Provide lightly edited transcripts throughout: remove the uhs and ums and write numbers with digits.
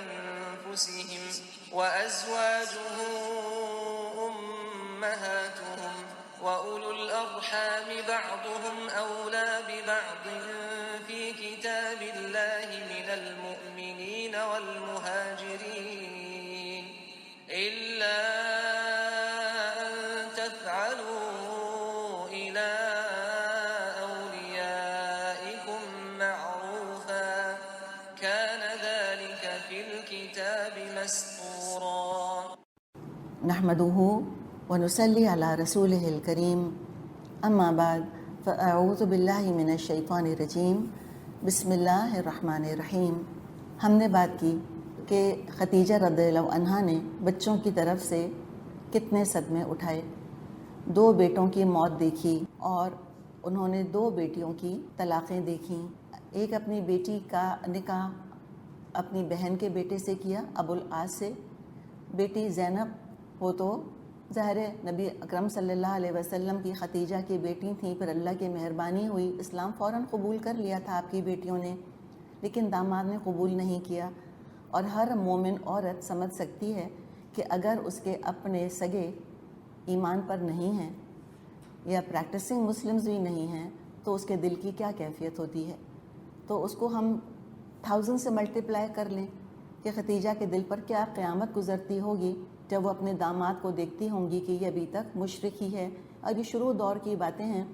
أنفسهم وأزواجه أمهاتهم وأولو الأرحام بعضهم أولى ببعض في كتاب الله من المؤمنين والمهاجرين إلا أن تفعلوا إلى أوليائكم معروفا كان ذلك في الكتاب مسطورا. نحمده ونصلي على رسوله الكريم اما بعد فاعوذ باللہ من الشیطان الرجیم بسم اللہ الرحمن الرحیم. ہم نے بات کی کہ خدیجہ رضی اللہ عنہا نے بچوں کی طرف سے کتنے صدمے اٹھائے. 2 بیٹوں کی موت دیکھی اور انہوں نے 2 بیٹیوں کی طلاقیں دیکھیں. ایک اپنی بیٹی کا نکاح اپنی بہن کے بیٹے سے کیا ابو العاص سے. بیٹی زینب وہ تو ظاہر نبی اکرم صلی اللہ علیہ وسلم کی خدیجہ کی بیٹی تھیں، پھر اللہ کی مہربانی ہوئی اسلام فوراً قبول کر لیا تھا آپ کی بیٹیوں نے، لیکن داماد نے قبول نہیں کیا. اور ہر مومن عورت سمجھ سکتی ہے کہ اگر اس کے اپنے سگے ایمان پر نہیں ہیں یا پریکٹسنگ مسلمز بھی نہیں ہیں تو اس کے دل کی کیا کیفیت ہوتی ہے. تو اس کو ہم 1000 سے ملٹیپلائی کر لیں کہ خدیجہ کے دل پر کیا قیامت گزرتی ہوگی جب وہ اپنے داماد کو دیکھتی ہوں گی کہ یہ ابھی تک مشرک ہی ہے. اور یہ شروع دور کی باتیں ہیں،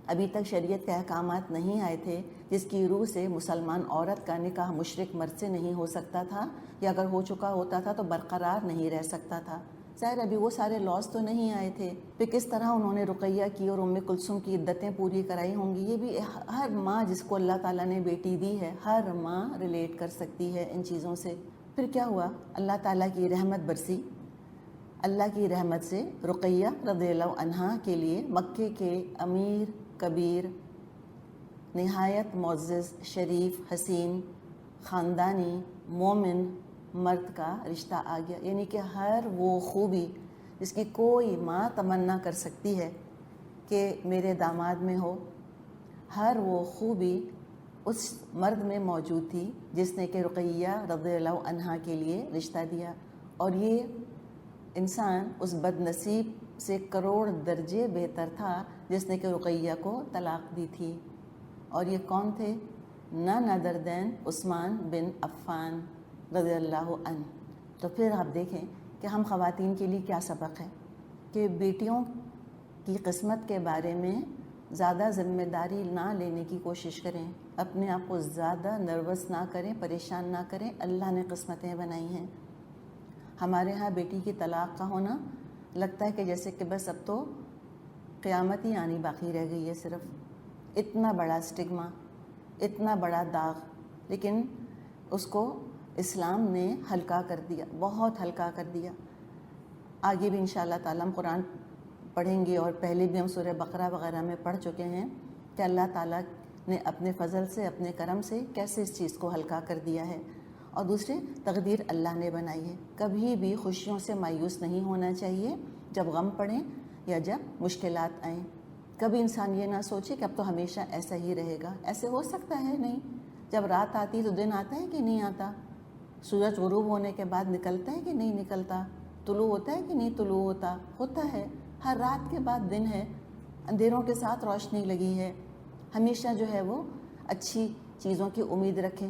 ابھی تک شریعت کے احکامات نہیں آئے تھے جس کی روح سے مسلمان عورت کا نکاح مشرک مرد سے نہیں ہو سکتا تھا، یا اگر ہو چکا ہوتا تھا تو برقرار نہیں رہ سکتا تھا. ظاہر ابھی وہ سارے لاز تو نہیں آئے تھے. پھر کس طرح انہوں نے رقیہ کی اور ام کلثوم کی عدتیں پوری کرائی ہوں گی. یہ بھی ہر ماں جس کو اللہ تعالیٰ نے بیٹی دی ہے، ہر ماں ریلیٹ کر سکتی ہے ان چیزوں سے. پھر کیا ہوا؟ اللہ تعالیٰ کی رحمت برسی. اللہ کی رحمت سے رقیہ رضی اللہ عنہا کے لیے مکے کے امیر کبیر نہایت معزز شریف حسین خاندانی مومن مرد کا رشتہ آ گیا. یعنی کہ ہر وہ خوبی جس کی کوئی ماں تمنا کر سکتی ہے کہ میرے داماد میں ہو، ہر وہ خوبی اس مرد میں موجود تھی جس نے کہ رقیہ رضی اللہ عنہا کے لیے رشتہ دیا. اور یہ انسان اس بد نصیب سے کروڑ درجے بہتر تھا جس نے کہ رقیہ کو طلاق دی تھی. اور یہ کون تھے؟ نان ادر دین عثمان بن عفان رضی اللہ عنہ. تو پھر آپ دیکھیں کہ ہم خواتین کے لیے کیا سبق ہے کہ بیٹیوں کی قسمت کے بارے میں زیادہ ذمہ داری نہ لینے کی کوشش کریں، اپنے آپ کو زیادہ نروس نہ کریں، پریشان نہ کریں. اللہ نے قسمتیں بنائی ہیں. ہمارے ہاں بیٹی کی طلاق کا ہونا لگتا ہے کہ جیسے کہ بس اب تو قیامت ہی آنی باقی رہ گئی ہے. صرف اتنا بڑا اسٹگما، اتنا بڑا داغ، لیکن اس کو اسلام نے ہلکا کر دیا، بہت ہلکا کر دیا. آگے بھی انشاءاللہ تعالیٰ ہم قرآن پڑھیں گے اور پہلے بھی ہم سورہ بقرہ وغیرہ میں پڑھ چکے ہیں کہ اللہ تعالیٰ نے اپنے فضل سے اپنے کرم سے کیسے اس چیز کو ہلکا کر دیا ہے. اور دوسرے تقدیر اللہ نے بنائی ہے. کبھی بھی خوشیوں سے مایوس نہیں ہونا چاہیے جب غم پڑیں یا جب مشکلات آئیں. کبھی انسان یہ نہ سوچے کہ اب تو ہمیشہ ایسا ہی رہے گا. ایسے ہو سکتا ہے نہیں. جب رات آتی تو دن آتا ہے کہ نہیں آتا؟ سورج غروب ہونے کے بعد نکلتا ہے کہ نہیں نکلتا؟ طلوع ہوتا ہے کہ نہیں طلوع ہوتا؟ ہوتا ہے. ہر رات کے بعد دن ہے، اندھیروں کے ساتھ روشنی لگی ہے. ہمیشہ جو ہے وہ اچھی چیزوں کی امید رکھیں،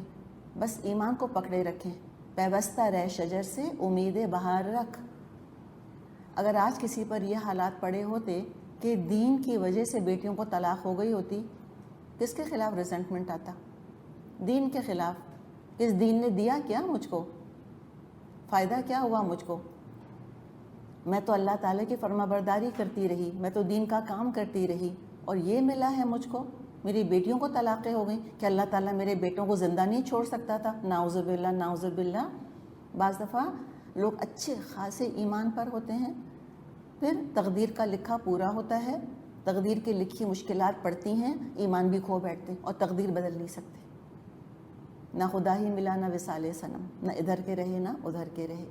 بس ایمان کو پکڑے رکھیں. پیوستہ رہ شجر سے امید بہار رکھ. اگر آج کسی پر یہ حالات پڑے ہوتے کہ دین کی وجہ سے بیٹیوں کو طلاق ہو گئی ہوتی، کس کے خلاف ریزنٹمنٹ آتا؟ دین کے خلاف. اس دین نے دیا کیا مجھ کو؟ فائدہ کیا ہوا مجھ کو؟ میں تو اللہ تعالیٰ کی فرما برداری کرتی رہی، میں تو دین کا کام کرتی رہی، اور یہ ملا ہے مجھ کو؟ میری بیٹیوں کو طلاقیں ہو گئیں. کہ اللہ تعالیٰ میرے بیٹوں کو زندہ نہیں چھوڑ سکتا تھا؟ نعوذ باللہ نعوذ باللہ. بعض دفعہ لوگ اچھے خاصے ایمان پر ہوتے ہیں، پھر تقدیر کا لکھا پورا ہوتا ہے، تقدیر کی لکھی مشکلات پڑتی ہیں، ایمان بھی کھو بیٹھتے اور تقدیر بدل نہیں سکتے. نہ خدا ہی ملا نہ وصال صنم، نہ ادھر کے رہے نہ ادھر کے رہے.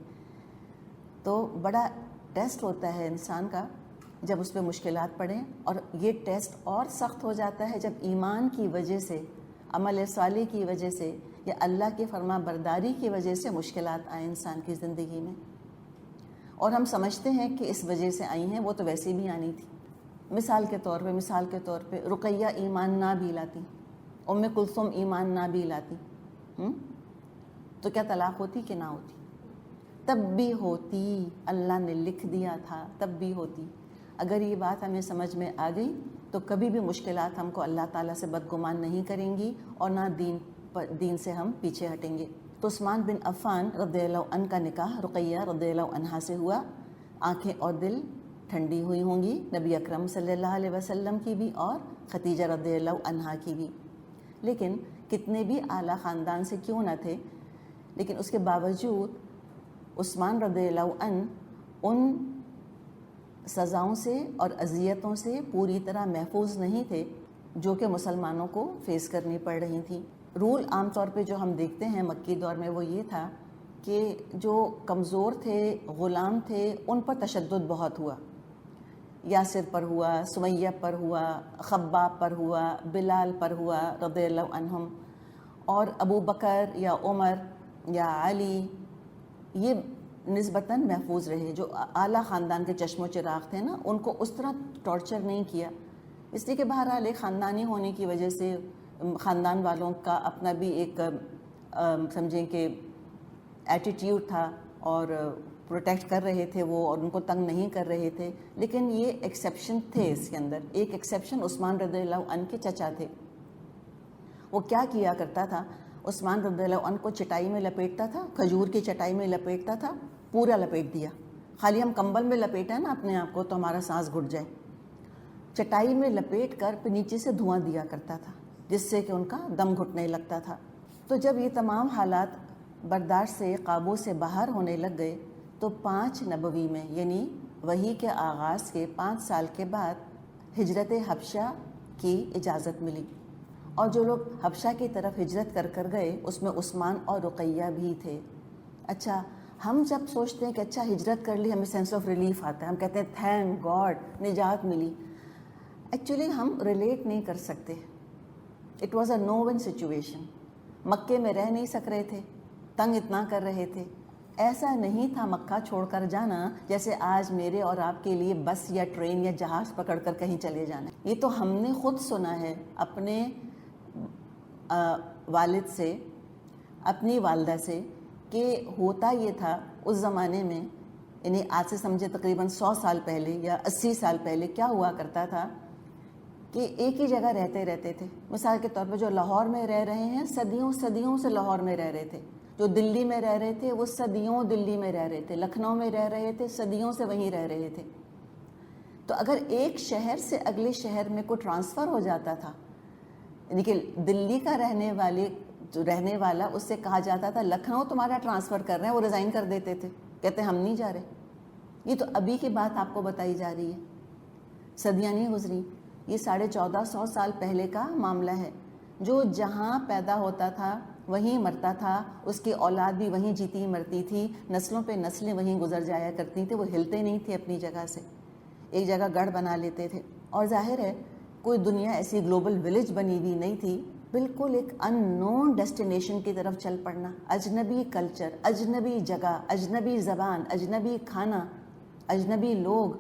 تو بڑا ٹیسٹ ہوتا ہے انسان کا جب اس پہ مشکلات پڑیں، اور یہ ٹیسٹ اور سخت ہو جاتا ہے جب ایمان کی وجہ سے، عمل صالح کی وجہ سے کہ اللہ کی فرما برداری کی وجہ سے مشکلات آئیں انسان کی زندگی میں، اور ہم سمجھتے ہیں کہ اس وجہ سے آئی ہیں، وہ تو ویسے بھی آنی تھی۔ مثال کے طور پہ رقیہ ایمان نہ بھی لاتی، ام کلثوم ایمان نہ بھی لاتی، تو کیا طلاق ہوتی کہ نہ ہوتی؟ تب بھی ہوتی، اللہ نے لکھ دیا تھا، تب بھی ہوتی۔ اگر یہ بات ہمیں سمجھ میں آ گئی تو کبھی بھی مشکلات ہم کو اللہ تعالیٰ سے بدگمان نہیں کریں گی، اور نہ دین سے ہم پیچھے ہٹیں گے۔ تو عثمان بن عفان رضی اللہ عنہ کا نکاح رقیہ رضی اللہ عنہا سے ہوا۔ آنکھیں اور دل ٹھنڈی ہوئی ہوں گی نبی اکرم صلی اللہ علیہ وسلم کی بھی اور خدیجہ رضی اللہ عنہا کی بھی۔ لیکن کتنے بھی اعلیٰ خاندان سے کیوں نہ تھے، لیکن اس کے باوجود عثمان رضی اللہ عنہ ان سزاؤں سے اور اذیتوں سے پوری طرح محفوظ نہیں تھے جو کہ مسلمانوں کو فیس کرنی پڑ رہی تھیں۔ رول عام طور پہ جو ہم دیکھتے ہیں مکی دور میں وہ یہ تھا کہ جو کمزور تھے، غلام تھے، ان پر تشدد بہت ہوا۔ یاسر پر ہوا، سمیہ پر ہوا، خباب پر ہوا، بلال پر ہوا رضی اللہ عنہم، اور ابو بکر یا عمر یا علی یہ نسبتاً محفوظ رہے۔ جو اعلیٰ خاندان کے چشم و چراغ تھے نا، ان کو اس طرح ٹارچر نہیں کیا، اس لیے کہ بہرحال ایک خاندانی ہونے کی وجہ سے خاندان والوں کا اپنا بھی ایک سمجھیں کہ ایٹیٹیوڈ تھا، اور پروٹیکٹ کر رہے تھے وہ، اور ان کو تنگ نہیں کر رہے تھے۔ لیکن یہ ایکسیپشن تھے اس کے اندر۔ ایک ایکسیپشن عثمان رضی اللہ عنہ کے چچا تھے۔ وہ کیا کیا کرتا تھا، عثمان رضی اللہ عنہ کو چٹائی میں لپیٹتا تھا، کھجور کی چٹائی میں لپیٹتا تھا، پورا لپیٹ دیا۔ خالی ہم کمبل میں لپیٹیں نا اپنے آپ کو تو ہمارا سانس گھٹ جائے، چٹائی میں لپیٹ کر پھر نیچے سے دھواں دیا کرتا تھا، جس سے کہ ان کا دم گھٹنے لگتا تھا۔ تو جب یہ تمام حالات برداشت سے، قابو سے باہر ہونے لگ گئے تو 5 نبوی میں، یعنی وحی کے آغاز کے 5 سال کے بعد ہجرت حبشہ کی اجازت ملی، اور جو لوگ حبشہ کی طرف ہجرت کر گئے اس میں عثمان اور رقیہ بھی تھے۔ اچھا، ہم جب سوچتے ہیں کہ اچھا ہجرت کر لی، ہمیں سینس آف ریلیف آتا ہے، ہم کہتے ہیں تھینک گاڈ نجات ملی۔ ایکچولی ہم ریلیٹ نہیں کر سکتے۔ It was a no win situation. مکے میں رہ نہیں سک رہے تھے، تنگ اتنا کر رہے تھے۔ ایسا نہیں تھا مکہ چھوڑ کر جانا جیسے آج میرے اور آپ کے لیے بس یا ٹرین یا جہاز پکڑ کر کہیں چلے جانا۔ یہ تو ہم نے خود سنا ہے اپنے والد سے، اپنی والدہ سے، کہ ہوتا یہ تھا اس زمانے میں، یعنی آج سے سمجھے تقریباً 100 سال پہلے یا 80 سال پہلے کیا ہوا کرتا تھا کہ ایک ہی جگہ رہتے تھے۔ مثال کے طور پر جو لاہور میں رہ رہے ہیں، صدیوں سے لاہور میں رہ رہے تھے۔ جو دلی میں رہ رہے تھے وہ صدیوں دلی میں رہ رہے تھے۔ لکھنؤ میں رہ رہے تھے، صدیوں سے وہیں رہ رہے تھے۔ تو اگر ایک شہر سے اگلے شہر میں کوئی ٹرانسفر ہو جاتا تھا، یعنی کہ دلی کا رہنے والا، اس سے کہا جاتا تھا لکھنؤ تمہارا ٹرانسفر کر رہے ہیں، وہ ریزائن کر دیتے تھے، کہتے ہم نہیں جا رہے۔ یہ تو ابھی کی بات آپ کو بتائی جا رہی ہے، صدیاں نہیں گزری، یہ 1450 سال پہلے کا معاملہ ہے۔ جو جہاں پیدا ہوتا تھا وہیں مرتا تھا، اس کی اولاد بھی وہیں جیتی مرتی تھی، نسلوں پہ نسلیں وہیں گزر جایا کرتی تھیں، وہ ہلتے نہیں تھے اپنی جگہ سے، ایک جگہ گڑھ بنا لیتے تھے۔ اور ظاہر ہے کوئی دنیا ایسی گلوبل ولیج بنی ہوئی نہیں تھی، بالکل ایک ان نون ڈیسٹینیشن کی طرف چل پڑنا، اجنبی کلچر، اجنبی جگہ، اجنبی زبان، اجنبی کھانا، اجنبی لوگ،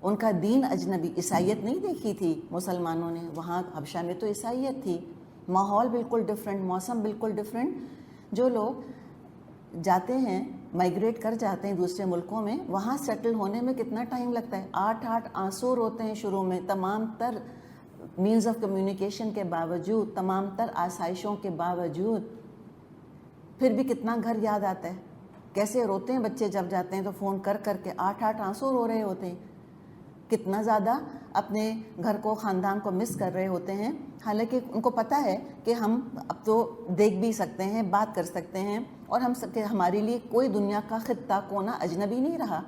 ان کا دین اجنبی۔ عیسائیت نہیں دیکھی تھی مسلمانوں نے، وہاں حبشہ میں تو عیسائیت تھی، ماحول بالکل ڈفرینٹ، موسم بالکل ڈفرینٹ۔ جو لوگ جاتے ہیں، مائیگریٹ کر جاتے ہیں دوسرے ملکوں میں، وہاں سیٹل ہونے میں کتنا ٹائم لگتا ہے؟ 8 آنسور ہوتے ہیں شروع میں، تمام تر مینز آف کمیونیکیشن کے باوجود، تمام تر آسائشوں کے باوجود، پھر بھی کتنا گھر یاد آتا ہے، کیسے روتے ہیں بچے جب جاتے ہیں تو فون کر کے 8 آنسور ہو رہے ہوتے ہیں، کتنا زیادہ اپنے گھر کو، خاندان کو مس کر رہے ہوتے ہیں، حالانکہ ان کو پتہ ہے کہ ہم اب تو دیکھ بھی سکتے ہیں، بات کر سکتے ہیں، اور ہمارے لیے کوئی دنیا کا خطہ کونا اجنبی نہیں رہا۔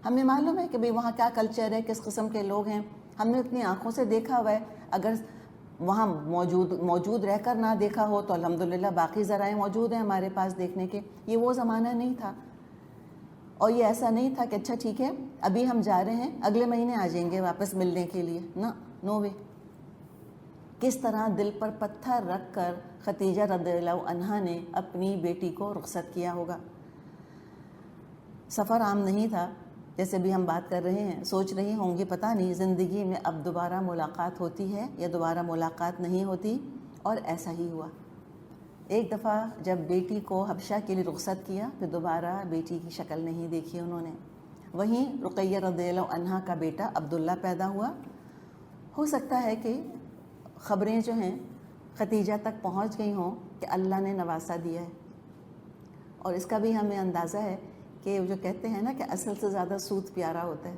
ہمیں معلوم ہے کہ بھئی وہاں کیا کلچر ہے، کس قسم کے لوگ ہیں، ہم نے اپنی آنکھوں سے دیکھا ہوا ہے۔ اگر وہاں موجود رہ کر نہ دیکھا ہو تو الحمدللہ باقی ذرائع موجود ہیں ہمارے پاس دیکھنے کے۔ یہ وہ زمانہ نہیں تھا، اور یہ ایسا نہیں تھا کہ اچھا ٹھیک ہے ابھی ہم جا رہے ہیں، اگلے مہینے آ جائیں گے واپس ملنے کے لیے، نو وے۔ کس طرح دل پر پتھر رکھ کر خدیجہ رضی اللہ عنہا نے اپنی بیٹی کو رخصت کیا ہوگا۔ سفر عام نہیں تھا، جیسے بھی ہم بات کر رہے ہیں، سوچ رہی ہوں گی پتہ نہیں زندگی میں اب دوبارہ ملاقات ہوتی ہے یا دوبارہ ملاقات نہیں ہوتی، اور ایسا ہی ہوا۔ ایک دفعہ جب بیٹی کو حبشہ کے لیے رخصت کیا، پھر دوبارہ بیٹی کی شکل نہیں دیکھی انہوں نے۔ وہیں رقیہ رضی اللہ عنہا کا بیٹا عبداللہ پیدا ہوا۔ ہو سکتا ہے کہ خبریں جو ہیں خدیجہ تک پہنچ گئی ہوں کہ اللہ نے نواسا دیا ہے، اور اس کا بھی ہمیں اندازہ ہے کہ جو کہتے ہیں نا کہ اصل سے زیادہ سود پیارا ہوتا ہے،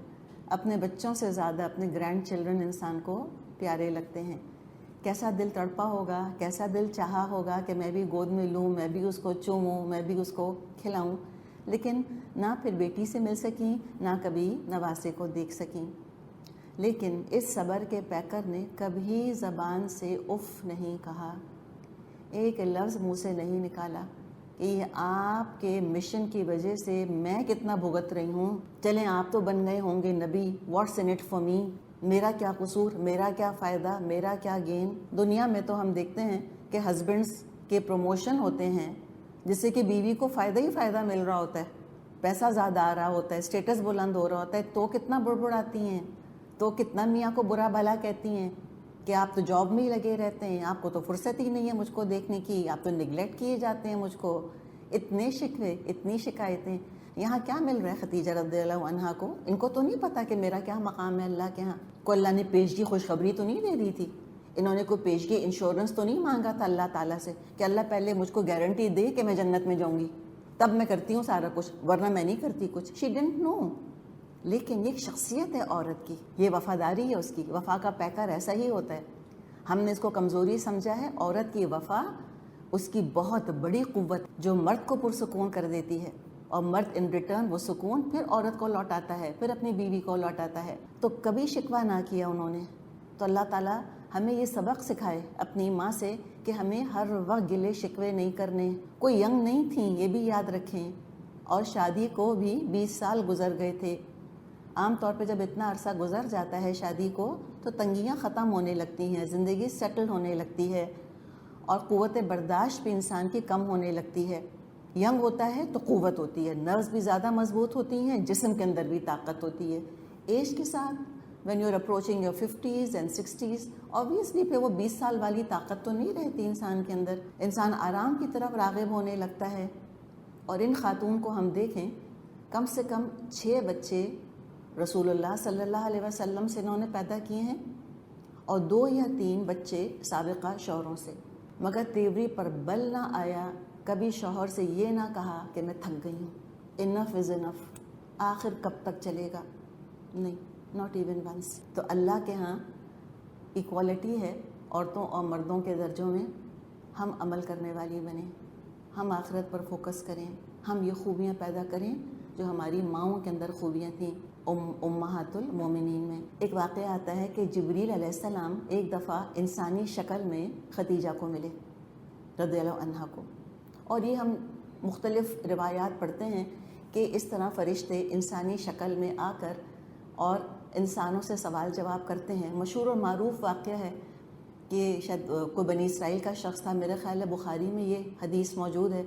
اپنے بچوں سے زیادہ اپنے گرینڈ چلڈرن انسان کو پیارے لگتے ہیں۔ کیسا دل تڑپا ہوگا، کیسا دل چاہا ہوگا کہ میں بھی گود میں لوں، میں بھی اس کو چوموں، میں بھی اس کو کھلاؤں، لیکن نہ پھر بیٹی سے مل سکیں، نہ کبھی نواسے کو دیکھ سکیں۔ لیکن اس صبر کے پیکر نے کبھی زبان سے اف نہیں کہا، ایک لفظ منہ سے نہیں نکالا کہ یہ آپ کے مشن کی وجہ سے میں کتنا بھگت رہی ہوں، چلیں آپ تو بن گئے ہوں گے نبی، what's in it for me, میرا کیا قصور، میرا کیا فائدہ، میرا کیا گین۔ دنیا میں تو ہم دیکھتے ہیں کہ ہسبینڈز کے پروموشن ہوتے ہیں جس سے کہ بیوی کو فائدہ ہی فائدہ مل رہا ہوتا ہے، پیسہ زیادہ آ رہا ہوتا ہے، اسٹیٹس بلند ہو رہا ہوتا ہے، تو کتنا بڑبڑاتی ہیں، تو کتنا میاں کو برا بھلا کہتی ہیں کہ آپ تو جاب میں ہی لگے رہتے ہیں، آپ کو تو فرصت ہی نہیں ہے مجھ کو دیکھنے کی، آپ تو نگلیکٹ کیے جاتے ہیں مجھ کو۔ اتنے شکوے، اتنی شکایتیں۔ یہاں کیا مل رہا ہے خدیجہ رضی اللہ عنہا کو؟ ان کو تو نہیں پتا کہ میرا کیا مقام ہے اللہ کے ہاں، کو اللہ نے پیشگی خوشخبری تو نہیں دے دی تھی، انہوں نے کوئی پیشگی انشورنس تو نہیں مانگا تھا اللہ تعالیٰ سے کہ اللہ پہلے مجھ کو گارنٹی دے کہ میں جنت میں جاؤں گی، تب میں کرتی ہوں سارا کچھ، ورنہ میں نہیں کرتی کچھ۔ She didn't know. لیکن یہ ایک شخصیت ہے عورت کی، یہ وفاداری ہے اس کی، وفا کا پیکر ایسا ہی ہوتا ہے۔ ہم نے اس کو کمزوری سمجھا ہے، عورت کی وفا اس کی بہت بڑی قوت جو مرد کو پرسکون کر دیتی ہے، اور مرد ان ریٹرن وہ سکون پھر عورت کو لوٹاتا ہے، پھر اپنی بیوی کو لوٹاتا ہے۔ تو کبھی شکوہ نہ کیا انہوں نے۔ تو اللہ تعالیٰ ہمیں یہ سبق سکھائے اپنی ماں سے کہ ہمیں ہر وقت گلے شکوے نہیں کرنے۔ کوئی ینگ نہیں تھیں، یہ بھی یاد رکھیں، اور شادی کو بھی 20 سال گزر گئے تھے۔ عام طور پہ جب اتنا عرصہ گزر جاتا ہے شادی کو تو تنگیاں ختم ہونے لگتی ہیں، زندگی سیٹل ہونے لگتی ہے، اور قوت برداشت بھی انسان کی کم ہونے لگتی ہے۔ ینگ ہوتا ہے تو قوت ہوتی ہے، نروز بھی زیادہ مضبوط ہوتی ہیں، جسم کے اندر بھی طاقت ہوتی ہے۔ ایج کے ساتھ when you're approaching your 50s and 60s obviously پھر وہ 20 سال والی طاقت تو نہیں رہتی انسان کے اندر، انسان آرام کی طرف راغب ہونے لگتا ہے۔ اور ان خاتون کو ہم دیکھیں، کم سے کم 6 بچے رسول اللہ صلی اللہ علیہ وسلم سے انہوں نے پیدا کیے ہیں، اور 2 یا 3 بچے سابقہ شوہروں سے، مگر تیوری پر بل نہ آیا، کبھی شوہر سے یہ نہ کہا کہ میں تھک گئی ہوں، انف از انف، آخر کب تک چلے گا، نہیں، ناٹ ایون ونس۔ تو اللہ کے ہاں ایکوالٹی ہے عورتوں اور مردوں کے درجوں میں۔ ہم عمل کرنے والی بنیں، ہم آخرت پر فوکس کریں، ہم یہ خوبیاں پیدا کریں جو ہماری ماؤں کے اندر خوبیاں تھیں امہات المومنین میں۔ ایک واقعہ آتا ہے کہ جبریل علیہ السلام ایک دفعہ انسانی شکل میں خدیجہ کو ملے رضی اللہ عنہا کو، اور یہ ہم مختلف روایات پڑھتے ہیں کہ اس طرح فرشتے انسانی شکل میں آ کر اور انسانوں سے سوال جواب کرتے ہیں۔ مشہور اور معروف واقعہ ہے کہ شاید کوئی بنی اسرائیل کا شخص تھا، میرے خیال ہے بخاری میں یہ حدیث موجود ہے۔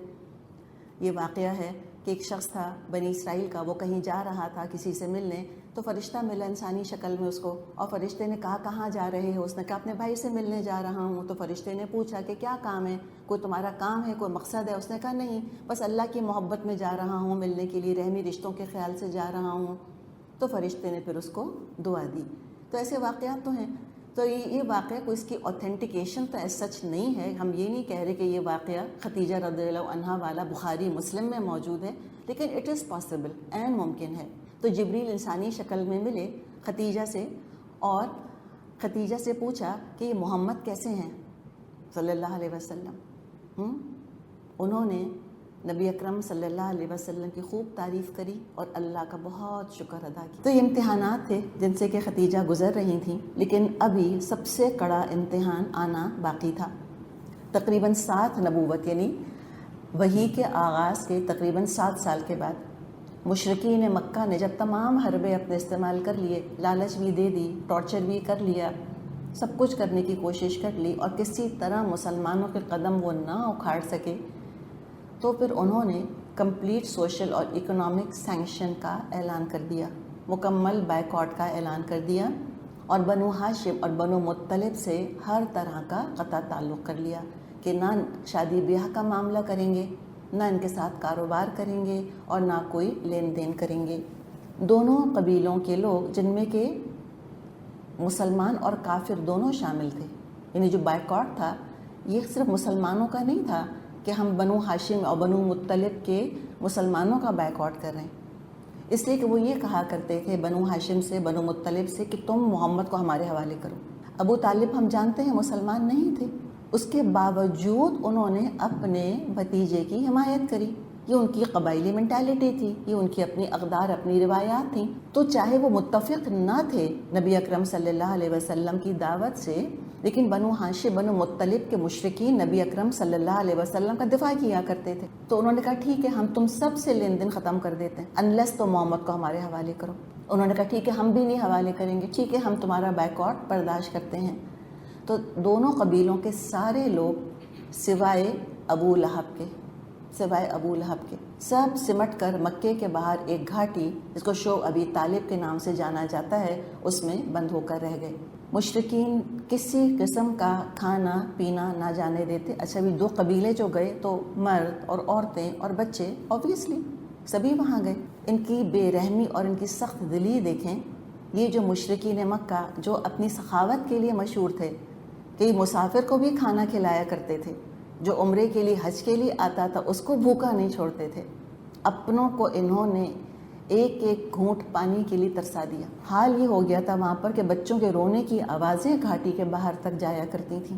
یہ واقعہ ہے کہ ایک شخص تھا بنی اسرائیل کا، وہ کہیں جا رہا تھا کسی سے ملنے، تو فرشتہ ملا انسانی شکل میں اس کو، اور فرشتے نے کہا کہاں جا رہے ہو؟ اس نے کہا اپنے بھائی سے ملنے جا رہا ہوں۔ تو فرشتے نے پوچھا کہ کیا کام ہے، کوئی تمہارا کام ہے، کوئی مقصد ہے؟ اس نے کہا نہیں، بس اللہ کی محبت میں جا رہا ہوں ملنے کے لیے، رحمی رشتوں کے خیال سے جا رہا ہوں۔ تو فرشتے نے پھر اس کو دعا دی۔ تو ایسے واقعات تو ہیں۔ تو یہ واقعہ کوئی اس کی اوتھینٹیکیشن تو ایسا سچ نہیں ہے، ہم یہ نہیں کہہ رہے کہ یہ واقعہ خدیجہ رضی اللہ عنہا والا بخاری مسلم میں موجود ہے، لیکن اٹ از پاسبل، عین ممکن ہے۔ تو جبریل انسانی شکل میں ملے خدیجہ سے، اور خدیجہ سے پوچھا کہ یہ محمد کیسے ہیں صلی اللہ علیہ وسلم۔ انہوں نے نبی اکرم صلی اللہ علیہ وسلم کی خوب تعریف کری اور اللہ کا بہت شکر ادا کیا۔ تو یہ امتحانات تھے جن سے کہ خدیجہ گزر رہی تھیں، لیکن ابھی سب سے کڑا امتحان آنا باقی تھا۔ تقریباً 7 نبوت یعنی وحی کے آغاز کے تقریباً 7 سال کے بعد مشرکین مکہ نے جب تمام حربے اپنے استعمال کر لیے، لالچ بھی دے دی، ٹارچر بھی کر لیا، سب کچھ کرنے کی کوشش کر لی اور کسی طرح مسلمانوں کے قدم وہ نہ اکھاڑ سکے، تو پھر انہوں نے کمپلیٹ سوشل اور اکنامک سینکشن کا اعلان کر دیا، مکمل بائیکاٹ کا اعلان کر دیا، اور بنو ہاشم اور بنو مطلب سے ہر طرح کا قطع تعلق کر لیا کہ نہ شادی بیاہ کا معاملہ کریں گے، نہ ان کے ساتھ کاروبار کریں گے اور نہ کوئی لین دین کریں گے۔ دونوں قبیلوں کے لوگ، جن میں کہ مسلمان اور کافر دونوں شامل تھے، یعنی جو بائیکاٹ تھا یہ صرف مسلمانوں کا نہیں تھا کہ ہم بنو ہاشم اور بنو مطلب کے مسلمانوں کا بائیکاٹ کر رہے ہیں، اس لیے کہ وہ یہ کہا کرتے تھے بنو ہاشم سے، بنو مطلب سے، کہ تم محمد کو ہمارے حوالے کرو۔ ابو طالب ہم جانتے ہیں مسلمان نہیں تھے، اس کے باوجود انہوں نے اپنے بھتیجے کی حمایت کری۔ یہ ان کی قبائلی مینٹیلٹی تھی، یہ ان کی اپنی اقدار، اپنی روایات تھیں۔ تو چاہے وہ متفق نہ تھے نبی اکرم صلی اللہ علیہ وسلم کی دعوت سے، لیکن بنو ہاشم بنو مطلب کے مشرکین نبی اکرم صلی اللہ علیہ وسلم کا دفاع کیا کرتے تھے۔ تو انہوں نے کہا ٹھیک ہے ہم تم سب سے لین دین ختم کر دیتے ہیں، انلیس تو محمد کو ہمارے حوالے کرو۔ انہوں نے کہا ٹھیک ہے ہم بھی نہیں حوالے کریں گے، ٹھیک ہے ہم تمہارا بائیکاٹ برداشت کرتے ہیں۔ تو دونوں قبیلوں کے سارے لوگ سوائے ابو لہب کے سب سمٹ کر مکے کے باہر ایک گھاٹی جس کو شو ابی طالب کے نام سے جانا جاتا ہے اس میں بند ہو کر رہ گئے۔ مشرکین کسی قسم کا کھانا پینا نہ جانے دیتے۔ اچھا بھی دو قبیلے جو گئے تو مرد اور عورتیں اور بچے اوبویسلی سبھی وہاں گئے۔ ان کی بے رحمی اور ان کی سخت دلی دیکھیں۔ یہ جو مشرکین مکہ جو اپنی سخاوت کے لیے مشہور تھے کہ یہ مسافر کو بھی کھانا کھلایا کرتے تھے، جو عمرے کے لیے حج کے لیے آتا تھا اس کو بھوکا نہیں چھوڑتے تھے، اپنوں کو انہوں نے ایک ایک گھونٹ پانی کے لیے ترسا دیا۔ حال یہ ہو گیا تھا وہاں پر کہ بچوں کے رونے کی آوازیں گھاٹی کے باہر تک جایا کرتی تھیں،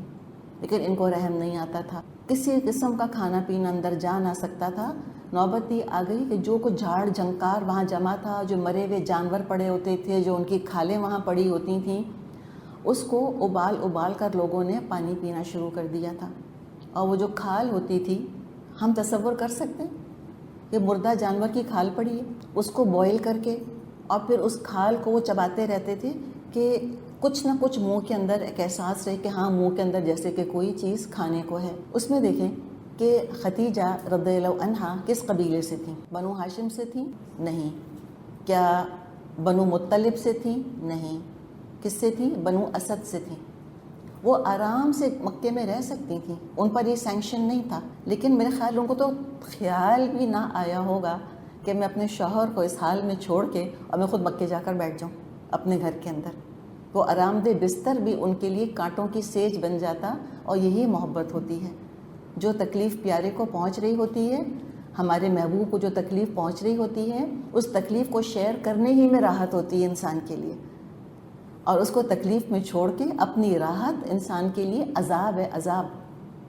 لیکن ان کو رحم نہیں آتا تھا، کسی قسم کا کھانا پینا اندر جا نہ سکتا تھا۔ نوبت یہ آ گئی کہ جو کچھ جھاڑ جھنکار وہاں جمع تھا، جو مرے ہوئے جانور پڑے ہوتے تھے، جو ان کی کھالیں وہاں پڑی ہوتی تھیں، اس کو ابال کر لوگوں نے پانی پینا شروع کر دیا تھا۔ اور وہ جو کھال ہوتی تھی، ہم تصور کر سکتے ہیں کہ مردہ جانور کی کھال پڑی ہے، اس کو بوائل کر کے اور پھر اس کھال کو وہ چباتے رہتے تھے کہ کچھ نہ کچھ منہ کے اندر ایک احساس رہے کہ ہاں منہ کے اندر جیسے کہ کوئی چیز کھانے کو ہے۔ اس میں دیکھیں کہ ختیجہ رضی اللہ عنہا کس قبیلے سے تھیں؟ بنو ہاشم سے تھیں؟ نہیں۔ کیا بنو مطلب سے تھیں؟ نہیں۔ کس سے تھیں؟ بنو اسد سے تھیں۔ وہ آرام سے مکے میں رہ سکتی تھیں، ان پر یہ سینکشن نہیں تھا، لیکن میرے خیال ان کو تو خیال بھی نہ آیا ہوگا کہ میں اپنے شوہر کو اس حال میں چھوڑ کے اور میں خود مکے جا کر بیٹھ جاؤں اپنے گھر کے اندر۔ وہ آرام دہ بستر بھی ان کے لیے کانٹوں کی سیج بن جاتا، اور یہی محبت ہوتی ہے۔ جو تکلیف پیارے کو پہنچ رہی ہوتی ہے، ہمارے محبوب کو جو تکلیف پہنچ رہی ہوتی ہے، اس تکلیف کو شیئر کرنے ہی میں راحت ہوتی ہے انسان کے لیے، اور اس کو تکلیف میں چھوڑ کے اپنی راحت انسان کے لیے عذاب ہے، عذاب۔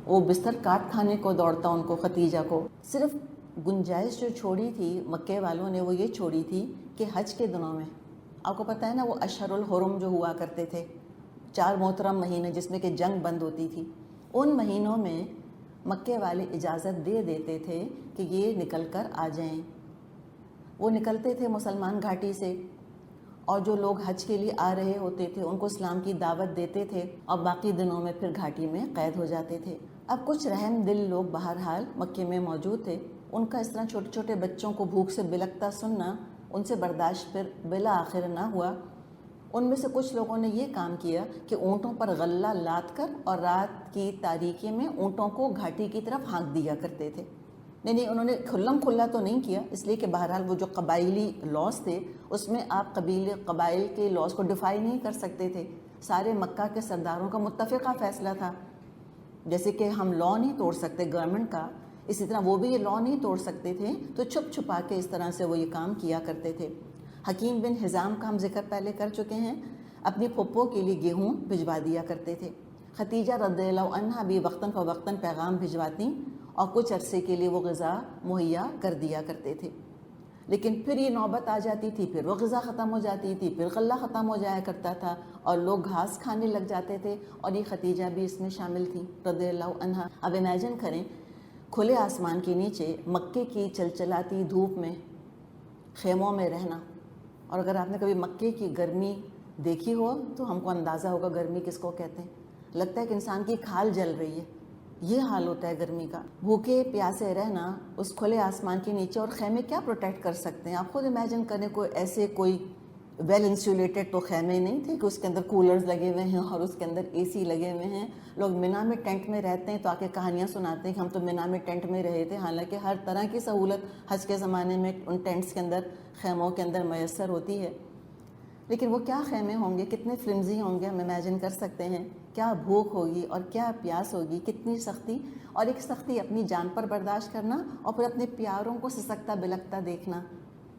وہ بستر کاٹ کھانے کو دوڑتا ان کو، ختیجہ کو۔ صرف گنجائش جو چھوڑی تھی مکے والوں نے وہ یہ چھوڑی تھی کہ حج کے دنوں میں، آپ کو پتہ ہے نا وہ اشہر الحرم جو ہوا کرتے تھے، 4 محترم مہینے جس میں کہ جنگ بند ہوتی تھی، ان مہینوں میں مکے والے اجازت دے دیتے تھے کہ یہ نکل کر آ جائیں۔ وہ نکلتے تھے مسلمان گھاٹی سے، اور جو لوگ حج کے لیے آ رہے ہوتے تھے ان کو اسلام کی دعوت دیتے تھے، اور باقی دنوں میں پھر گھاٹی میں قید ہو جاتے تھے۔ اب کچھ رحم دل لوگ بہرحال مکے میں موجود تھے، ان کا اس طرح چھوٹے چھوٹے بچوں کو بھوک سے بلکتا سننا ان سے برداشت پھر بالآخر نہ ہوا۔ ان میں سے کچھ لوگوں نے یہ کام کیا کہ اونٹوں پر غلہ لاد کر اور رات کی تاریکی میں اونٹوں کو گھاٹی کی طرف ہانک دیا کرتے تھے۔ نہیں، انہوں نے کھلم کھلا تو نہیں کیا، اس لیے کہ بہرحال وہ جو قبائلی لاس تھے اس میں آپ قبائل کے لاس کو ڈیفائی نہیں کر سکتے تھے، سارے مکہ کے سرداروں کا متفقہ فیصلہ تھا۔ جیسے کہ ہم لا نہیں توڑ سکتے گورنمنٹ کا، اسی طرح وہ بھی یہ لا نہیں توڑ سکتے تھے، تو چھپ چھپا کے اس طرح سے وہ یہ کام کیا کرتے تھے۔ حکیم بن حزام کا ہم ذکر پہلے کر چکے ہیں، اپنی پھپھو کے لیے گیہوں بھجوا دیا کرتے تھے۔ ختیجہ رضی اللہ عنہا بھی وقتاً فوقتاً پیغام بھجواتی اور کچھ عرصے کے لیے وہ غذا مہیا کر دیا کرتے تھے، لیکن پھر یہ نوبت آ جاتی تھی، پھر وہ غذا ختم ہو جاتی تھی، پھر غلہ ختم ہو جایا کرتا تھا اور لوگ گھاس کھانے لگ جاتے تھے، اور یہ ختیجہ بھی اس میں شامل تھی رضی اللہ عنہا۔ اب امیجن کریں کھلے آسمان کے نیچے مکے کی چلچلاتی دھوپ میں خیموں میں رہنا، اور اگر آپ نے کبھی مکے کی گرمی دیکھی ہو تو ہم کو اندازہ ہوگا گرمی کس کو کہتے ہیں. لگتا ہے کہ انسان کی کھال جل رہی ہے. یہ حال ہوتا ہے گرمی کا. بھوکے پیاسے رہنا اس کھلے آسمان کے نیچے, اور خیمے کیا پروٹیکٹ کر سکتے ہیں؟ آپ خود امیجن کریں, کوئی ویل انسولیٹڈ تو خیمے نہیں تھے کہ اس کے اندر کولرز لگے ہوئے ہیں اور اس کے اندر اے سی لگے ہوئے ہیں. لوگ مینا میں ٹینٹ میں رہتے ہیں تو آ کے کہانیاں سناتے ہیں کہ ہم تو مینا میں ٹینٹ میں رہے تھے, حالانکہ ہر طرح کی سہولت حج کے زمانے میں ان ٹینٹس کے اندر, خیموں کے اندر میسر ہوتی ہے. لیکن وہ کیا خیمے ہوں گے, کتنے فلمزی ہوں گے, ہم امیجن کر سکتے ہیں. کیا بھوک ہوگی اور کیا پیاس ہوگی, کتنی سختی. اور ایک سختی اپنی جان پر برداشت کرنا, اور پھر اپنے پیاروں کو سسکتا بلکتا دیکھنا,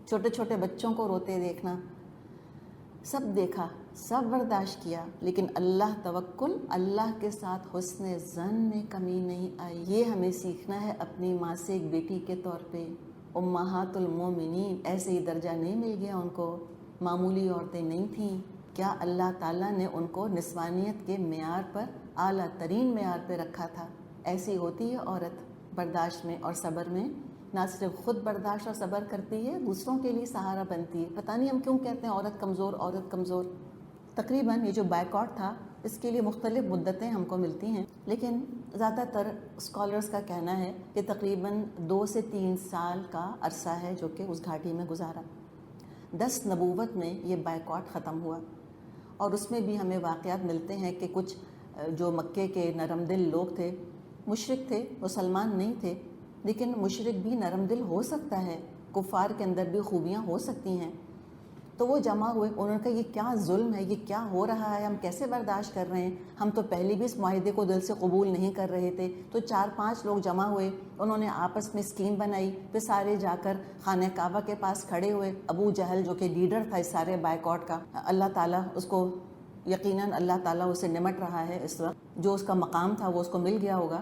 چھوٹے چھوٹے بچوں کو روتے دیکھنا. سب دیکھا, سب برداشت کیا, لیکن اللہ توکل, اللہ کے ساتھ حسن ظن میں کمی نہیں آئی. یہ ہمیں سیکھنا ہے اپنی ماں سے ایک بیٹی کے طور پہ. امہات المومنین ایسے ہی درجہ نہیں مل گیا ان کو, معمولی عورتیں نہیں تھیں. کیا اللہ تعالیٰ نے ان کو نسوانیت کے معیار پر, اعلیٰ ترین معیار پہ رکھا تھا. ایسی ہوتی ہے عورت برداشت میں اور صبر میں. نہ صرف خود برداشت اور صبر کرتی ہے, دوسروں کے لیے سہارا بنتی ہے. پتہ نہیں ہم کیوں کہتے ہیں عورت کمزور, عورت کمزور. تقریباً یہ جو بائیکاٹ تھا اس کے لیے مختلف مدتیں ہم کو ملتی ہیں, لیکن زیادہ تر اسکالرز کا کہنا ہے کہ تقریباً 2 سے 3 سال کا عرصہ ہے جو کہ اس گھاٹی میں گزارا. 10 نبوت میں یہ بائیکاٹ ختم ہوا, اور اس میں بھی ہمیں واقعات ملتے ہیں کہ کچھ جو مکے کے نرم دل لوگ تھے, مشرک تھے, مسلمان نہیں تھے, لیکن مشرک بھی نرم دل ہو سکتا ہے, کفار کے اندر بھی خوبیاں ہو سکتی ہیں. تو وہ جمع ہوئے, انہوں نے کہا یہ کیا ظلم ہے, یہ کیا ہو رہا ہے, ہم کیسے برداشت کر رہے ہیں, ہم تو پہلے بھی اس معاہدے کو دل سے قبول نہیں کر رہے تھے. تو 4-5 لوگ جمع ہوئے, انہوں نے آپس میں اسکیم بنائی, پھر سارے جا کر خانہ کعبہ کے پاس کھڑے ہوئے. ابو جہل جو کہ لیڈر تھا اس سارے بائیکاٹ کا, اللہ تعالیٰ اس کو, یقیناً اللہ تعالیٰ اسے نمٹ رہا ہے اس وقت, جو اس کا مقام تھا وہ اس کو مل گیا ہوگا.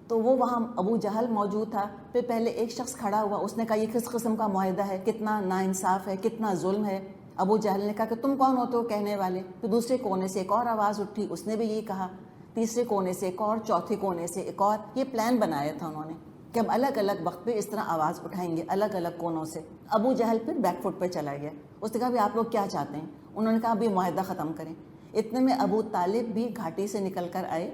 تو وہ وہاں ابو جہل موجود تھا. پھر پہلے ایک شخص کھڑا ہوا, اس نے کہا یہ کس قسم کا معاہدہ ہے, کتنا ناانصاف ہے, کتنا ظلم ہے. ابو جہل نے کہا کہ تم کون ہوتے ہو کہنے والے. پھر دوسرے کونے سے ایک اور آواز اٹھی, اس نے بھی یہی کہا. تیسرے کونے سے ایک اور, چوتھے کونے سے ایک اور. یہ پلان بنایا تھا انہوں نے کہ ہم الگ الگ وقت پہ اس طرح آواز اٹھائیں گے الگ الگ کونوں سے. ابو جہل پھر بیک فٹ پہ چلا گیا. اس نے کہا بھی آپ لوگ کیا چاہتے ہیں؟ انہوں نے کہا ابھی معاہدہ ختم کریں. اتنے میں ابو طالب بھی گھاٹی سے نکل کر آئے,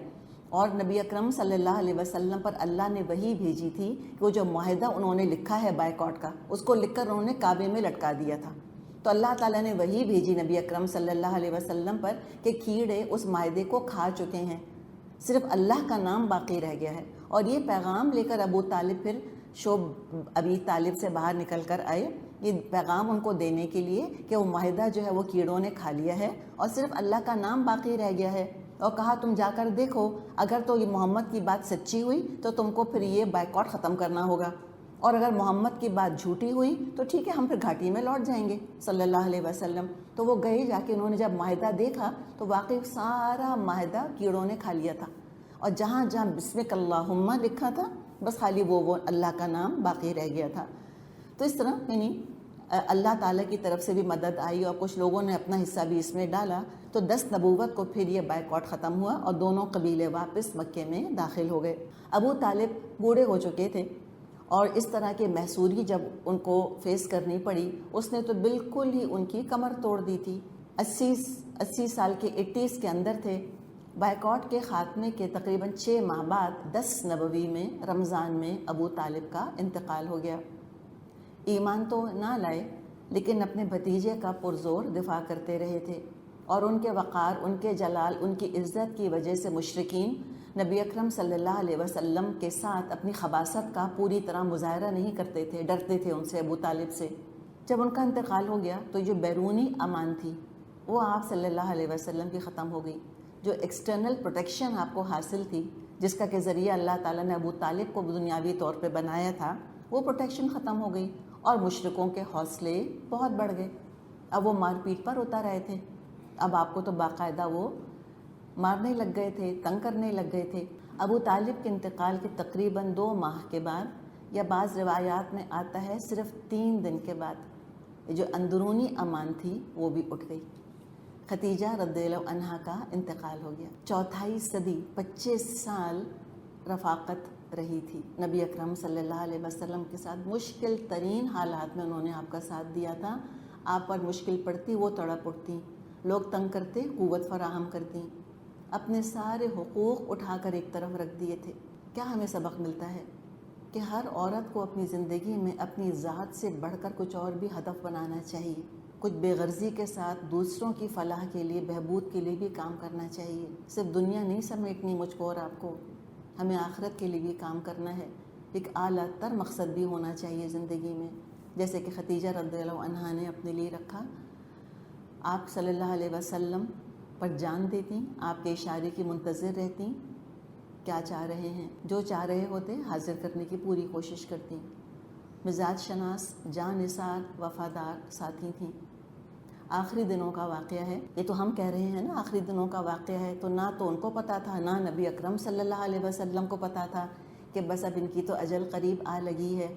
اور نبی اکرم صلی اللہ علیہ وسلم پر اللہ نے وحی بھیجی تھی کہ وہ جو معاہدہ انہوں نے لکھا ہے بائیکاٹ کا, اس کو لکھ کر انہوں نے کعبے میں لٹکا دیا تھا. تو اللہ تعالیٰ نے وحی بھیجی نبی اکرم صلی اللہ علیہ وسلم پر کہ کیڑے اس معاہدے کو کھا چکے ہیں, صرف اللہ کا نام باقی رہ گیا ہے. اور یہ پیغام لے کر ابو طالب پھر ابی طالب سے باہر نکل کر آئے, یہ پیغام ان کو دینے کے لیے کہ وہ معاہدہ جو ہے وہ کیڑوں نے کھا لیا ہے اور صرف اللہ کا نام باقی رہ گیا ہے. اور کہا تم جا کر دیکھو, اگر تو یہ محمد کی بات سچی ہوئی تو تم کو پھر یہ بائیکاٹ ختم کرنا ہوگا, اور اگر محمد کی بات جھوٹی ہوئی تو ٹھیک ہے ہم پھر گھاٹی میں لوٹ جائیں گے صلی اللہ علیہ وسلم. تو وہ گئے, جا کے انہوں نے جب معاہدہ دیکھا تو واقعی سارا معاہدہ کیڑوں نے کھا لیا تھا, اور جہاں جہاں بسمک اللہم لکھا تھا بس خالی وہ اللہ کا نام باقی رہ گیا تھا. تو اس طرح یعنی اللہ تعالیٰ کی طرف سے بھی مدد آئی, اور کچھ لوگوں نے اپنا حصہ بھی اس میں ڈالا. تو 10 نبوت کو پھر یہ بائیکاٹ ختم ہوا, اور دونوں قبیلے واپس مکے میں داخل ہو گئے. ابو طالب بوڑھے ہو چکے تھے, اور اس طرح کے محصوری جب ان کو فیس کرنی پڑی, اس نے تو بالکل ہی ان کی کمر توڑ دی تھی. 80 سال کے 80s کے اندر تھے. بائیکاٹ کے خاتمے کے تقریباً 6 ماہ بعد 10 نبوی میں رمضان میں ابو طالب کا انتقال ہو گیا. ایمان تو نہ لائے, لیکن اپنے بھتیجے کا پرزور دفاع کرتے رہے تھے, اور ان کے وقار, ان کے جلال, ان کی عزت کی وجہ سے مشرکین نبی اکرم صلی اللہ علیہ وسلم کے ساتھ اپنی خباثت کا پوری طرح مظاہرہ نہیں کرتے تھے, ڈرتے تھے ان سے, ابو طالب سے. جب ان کا انتقال ہو گیا تو جو بیرونی امان تھی وہ آپ صلی اللہ علیہ وسلم کی ختم ہو گئی. جو ایکسٹرنل پروٹیکشن آپ کو حاصل تھی, جس کا کہ ذریعہ اللہ تعالیٰ نے ابو طالب کو دنیاوی طور پہ بنایا تھا, وہ پروٹیکشن ختم ہو گئی, اور مشرکوں کے حوصلے بہت بڑھ گئے. اب وہ مار پیٹ پر اتر رہے تھے. اب آپ کو تو باقاعدہ وہ مارنے لگ گئے تھے, تنگ کرنے لگ گئے تھے. ابو طالب کے انتقال کے تقریباً 2 ماہ کے بعد, یا بعض روایات میں آتا ہے صرف 3 دن کے بعد, جو اندرونی امان تھی وہ بھی اٹھ گئی. خدیجہ رضی اللہ عنہا کا انتقال ہو گیا. 4 صدی 25 سال رفاقت رہی تھی نبی اکرم صلی اللہ علیہ وسلم کے ساتھ. مشکل ترین حالات میں انہوں نے آپ کا ساتھ دیا تھا. آپ پر مشکل پڑتی وہ تڑپ اٹھتی, لوگ تنگ کرتے قوت فراہم کرتی، اپنے سارے حقوق اٹھا کر ایک طرف رکھ دیے تھے۔ کیا ہمیں سبق ملتا ہے کہ ہر عورت کو اپنی زندگی میں اپنی ذات سے بڑھ کر کچھ اور بھی ہدف بنانا چاہیے، کچھ بے غرضی کے ساتھ دوسروں کی فلاح کے لیے، بہبود کے لیے بھی کام کرنا چاہیے۔ صرف دنیا نہیں سمیٹنی مجھ کو اور آپ کو، ہمیں آخرت کے لیے بھی کام کرنا ہے۔ ایک اعلیٰ تر مقصد بھی ہونا چاہیے زندگی میں، جیسے کہ خدیجہ رضی اللہ عنہا نے اپنے لیے رکھا۔ آپ صلی اللہ علیہ وسلم پر جان دیتی، آپ کے اشارے کی منتظر رہتی، کیا چاہ رہے ہیں، جو چاہ رہے ہوتے حاضر کرنے کی پوری کوشش کرتی۔ مزاج شناس، جاں نثار، وفادار ساتھی تھیں۔ آخری دنوں کا واقعہ ہے، یہ تو ہم کہہ رہے ہیں نا آخری دنوں کا واقعہ ہے، تو نہ تو ان کو پتہ تھا، نہ نبی اکرم صلی اللہ علیہ وسلم کو پتہ تھا کہ بس اب ان کی تو اجل قریب آ لگی ہے۔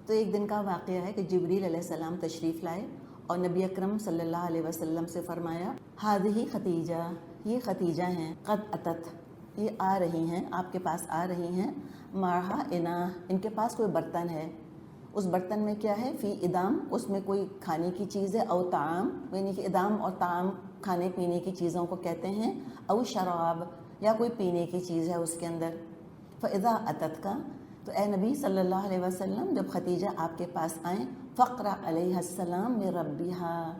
تو ایک دن کا واقعہ ہے کہ جبریل علیہ السلام تشریف لائے اور نبی اکرم صلی اللہ علیہ وسلم سے فرمایا، ہادھی خدیجہ، یہ خدیجہ ہیں، قد اتت، یہ آ رہی ہیں، آپ کے پاس آ رہی ہیں، مارہا اناہ، ان کے پاس کوئی برتن ہے، اس برتن میں کیا ہے، فی ادام، اس میں کوئی کھانے کی چیز ہے، او طعام، یعنی کہ ادام اور طعام کھانے پینے کی چیزوں کو کہتے ہیں، او شراب، یا کوئی پینے کی چیز ہے اس کے اندر۔ فَإِذَا أَتَتْكَ، تو اے نبی صلی اللہ علیہ وسلم جب خدیجہ آپ کے پاس آئیں، فَقْرَأْ عَلَيْهَا السَّلَامِ مِن رَبِّهَا،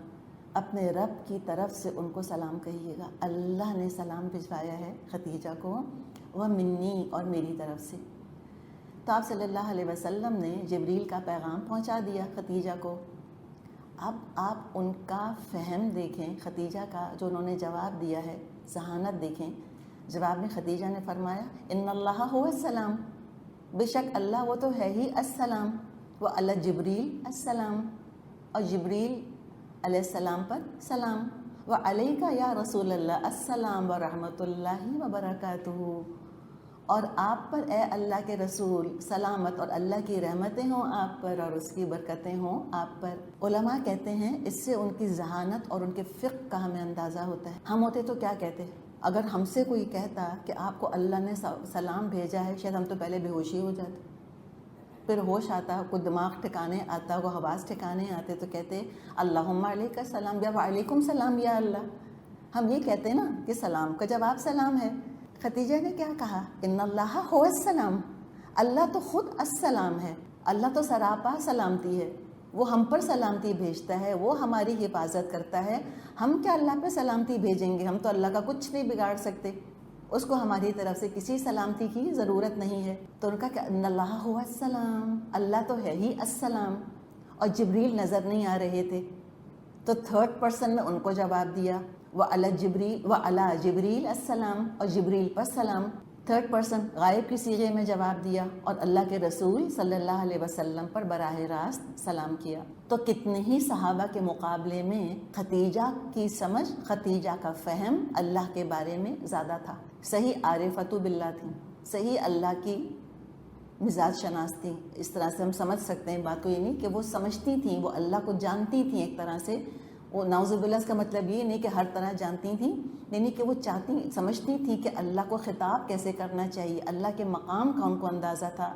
اپنے رب کی طرف سے ان کو سلام کہیے گا، اللہ نے سلام بھجوایا ہے خدیجہ کو، وَمِنِّي، اور میری طرف سے۔ تو آپ صلی اللہ علیہ وسلم نے جبریل کا پیغام پہنچا دیا خدیجہ کو۔ اب آپ ان کا فہم دیکھیں خدیجہ کا، جو انہوں نے جواب دیا ہے، ذہانت دیکھیں۔ جواب میں خدیجہ نے فرمایا، ان اللہ هو السلام، بے شک اللہ وہ تو ہے ہی السلام، وعلی جبریل السلام، اور جبریل علیہ السلام پر سلام، وعلیک یا رسول اللہ السلام ورحمۃ اللہ وبرکاتہ، اور آپ پر اے اللہ کے رسول سلامت اور اللہ کی رحمتیں ہوں آپ پر اور اس کی برکتیں ہوں آپ پر۔ علماء کہتے ہیں اس سے ان کی ذہانت اور ان کے فقہ کا ہمیں اندازہ ہوتا ہے۔ ہم ہوتے تو کیا کہتے؟ اگر ہم سے کوئی کہتا کہ آپ کو اللہ نے سلام بھیجا ہے، شاید ہم تو پہلے بے ہوشی ہو جاتے، پھر ہوش آتا، کوئی دماغ ٹھکانے آتا، کوئی حواس ٹھکانے آتے تو کہتے اللہم علیک السلام یا وعلیکم السلام یا اللہ۔ ہم یہ کہتے ہیں نا کہ سلام کا جواب سلام ہے۔ خدیجہ نے کیا کہا، ان اللہ هو السلام، اللہ تو خود السلام ہے، اللہ تو سراپا سلامتی ہے، وہ ہم پر سلامتی بھیجتا ہے، وہ ہماری حفاظت کرتا ہے، ہم کیا اللہ پہ سلامتی بھیجیں گے، ہم تو اللہ کا کچھ نہیں بگاڑ سکتے، اس کو ہماری طرف سے کسی سلامتی کی ضرورت نہیں ہے۔ تو ان کا کہ ان اللہ هو السلام، اللہ تو ہے ہی السلام، اور جبریل نظر نہیں آ رہے تھے، تو تھرڈ پرسن میں ان کو جواب دیا، وعلی جبریل السلام، اور جبریل پر سلام، تھرڈ پرسن غائب کی صیغے میں جواب دیا، اور اللہ کے رسول صلی اللہ علیہ وسلم پر براہ راست سلام کیا۔ تو کتنے ہی صحابہ کے مقابلے میں خدیجہ کی سمجھ، خدیجہ کا فہم اللہ کے بارے میں زیادہ تھا، صحیح عارفۃ باللہ تھی، صحیح اللہ کی مزاج شناس تھی۔ اس طرح سے ہم سمجھ سکتے ہیں بات کو، یہ نہیں کہ وہ سمجھتی تھیں، وہ اللہ کو جانتی تھیں ایک طرح سے، وہ نعوذ باللہ، اس کا مطلب یہ نہیں کہ ہر طرح جانتی تھیں، یعنی کہ وہ سمجھتی تھیں کہ اللہ کو خطاب کیسے کرنا چاہیے، اللہ کے مقام کا ان کو اندازہ تھا۔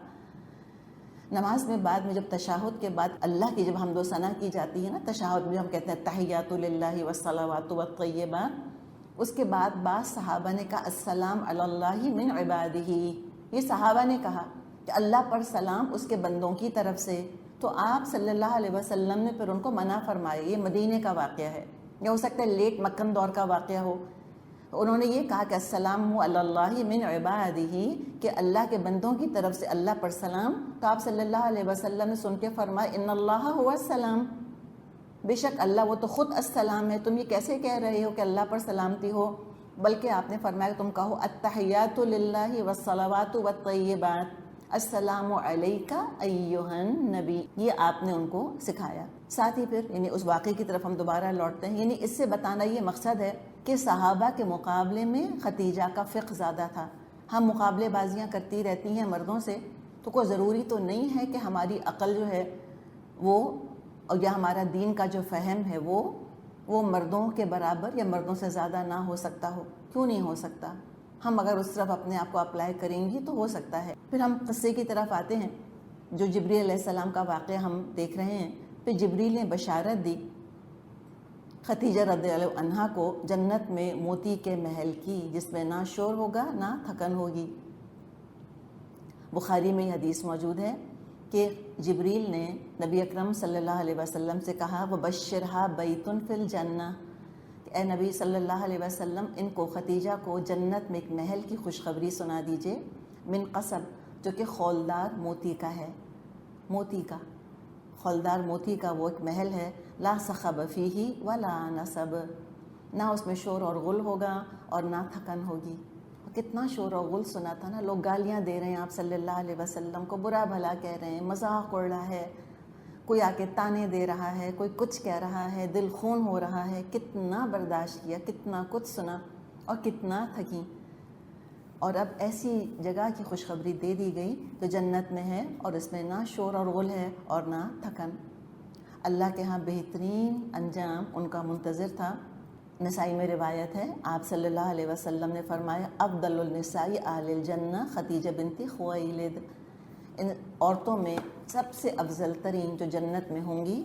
نماز میں بعد میں جب تشہد کے بعد اللہ کی جب حمد و ثنا کی جاتی ہے نا، تشہد میں ہم کہتے ہیں تحیات للہ والصلوات والطیبات، اس کے بعد بعض صحابہ نے کہا السلام علی اللہ من عبادہ، یہ صحابہ نے کہا کہ اللہ پر سلام اس کے بندوں کی طرف سے، تو آپ صلی اللہ علیہ وسلم نے پھر ان کو منع فرمایا۔ یہ مدینے کا واقعہ ہے، یا ہو سکتا ہے لیٹ مکن دور کا واقعہ ہو۔ انہوں نے یہ کہا کہ السلام علی اللہ من عبادہ، کہ اللہ کے بندوں کی طرف سے اللہ پر سلام، تو آپ صلی اللہ علیہ وسلم نے سن کے فرمایا ان اللہ هو السلام، بے شک اللہ وہ تو خود السلام ہے، تم یہ کیسے کہہ رہے ہو کہ اللہ پر سلامتی ہو، بلکہ آپ نے فرمایا تم کہو التحیات للہ والصلوات والطیبات، السلام علیکہ ایہا النبی، یہ آپ نے ان کو سکھایا۔ ساتھ ہی پھر یعنی اس واقعے کی طرف ہم دوبارہ لوٹتے ہیں، یعنی اس سے بتانا یہ مقصد ہے کہ صحابہ کے مقابلے میں خدیجہ کا فقہ زیادہ تھا۔ ہم مقابلے بازیاں کرتی رہتی ہیں مردوں سے، تو کوئی ضروری تو نہیں ہے کہ ہماری عقل جو ہے وہ، یا ہمارا دین کا جو فہم ہے وہ مردوں کے برابر یا مردوں سے زیادہ نہ ہو سکتا ہو۔ کیوں نہیں ہو سکتا؟ ہم اگر اس طرف اپنے آپ کو اپلائی کریں گی تو ہو سکتا ہے۔ پھر ہم قصے کی طرف آتے ہیں، جو جبریل علیہ السلام کا واقعہ ہم دیکھ رہے ہیں۔ پھر جبریل نے بشارت دی خدیجہ رضی اللہ عنہا کو جنت میں موتی کے محل کی، جس میں نہ شور ہوگا نہ تھکن ہوگی۔ بخاری میں یہ حدیث موجود ہے کہ جبریل نے نبی اکرم صلی اللہ علیہ وسلم سے کہا وَبَشِّرْهَا بَيْتٌ فِي الْجَنَّةِ، کہ اے نبی صلی اللہ علیہ وسلم ان کو خدیجہ کو جنت میں ایک محل کی خوشخبری سنا دیجئے، من قصب، جو کہ خولدار موتی کا ہے، موتی کا، خولدار موتی کا وہ ایک محل ہے، لا صخب فیہ ولا نصب، نہ اس میں شور اور غل ہوگا اور نہ تھکن ہوگی۔ کتنا شور اور غل سنا تھا نا، لوگ گالیاں دے رہے ہیں آپ صلی اللہ علیہ وسلم کو، برا بھلا کہہ رہے ہیں، مذاق اڑ رہا ہے، کوئی آ کے تانے دے رہا ہے، کوئی کچھ کہہ رہا ہے، دل خون ہو رہا ہے، کتنا برداشت کیا، کتنا کچھ سنا اور کتنا تھکیں، اور اب ایسی جگہ کی خوشخبری دے دی گئی جو جنت میں ہے اور اس میں نہ شور اور غل ہے اور نہ تھکن۔ اللہ کے ہاں بہترین انجام ان کا منتظر تھا۔ نسائی میں روایت ہے، آپ صلی اللہ علیہ وسلم نے فرمایا افضل النساء اہل الجنہ خدیجہ بنت خویلد، ان عورتوں میں سب سے افضل ترین جو جنت میں ہوں گی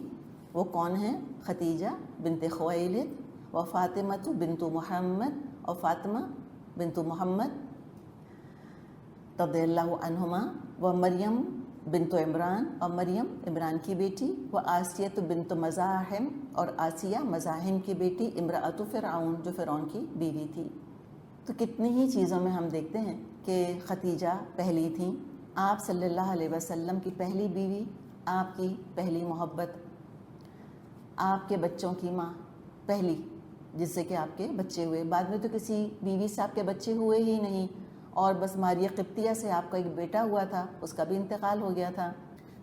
وہ کون ہیں؟ خدیجہ بنت خویلد و فاطمہ بنت محمد، اور فاطمہ بنت محمد رضی اللہ عنہما، و مریم بنت عمران، اور مریم عمران کی بیٹی، و آسیہ بنت مزاحم، اور آسیہ مزاحم کی بیٹی، امرأۃ فرعون، جو فرعون کی بیوی تھی۔ تو کتنی ہی چیزوں میں ہم دیکھتے ہیں کہ خدیجہ پہلی تھیں، آپ صلی اللہ علیہ وسلم کی پہلی بیوی، آپ کی پہلی محبت، آپ کے بچوں کی ماں پہلی، جس سے کہ آپ کے بچے ہوئے، بعد میں تو کسی بیوی سے آپ کے بچے ہوئے ہی نہیں، اور بس ماریہ قبطیہ سے آپ کا ایک بیٹا ہوا تھا، اس کا بھی انتقال ہو گیا تھا۔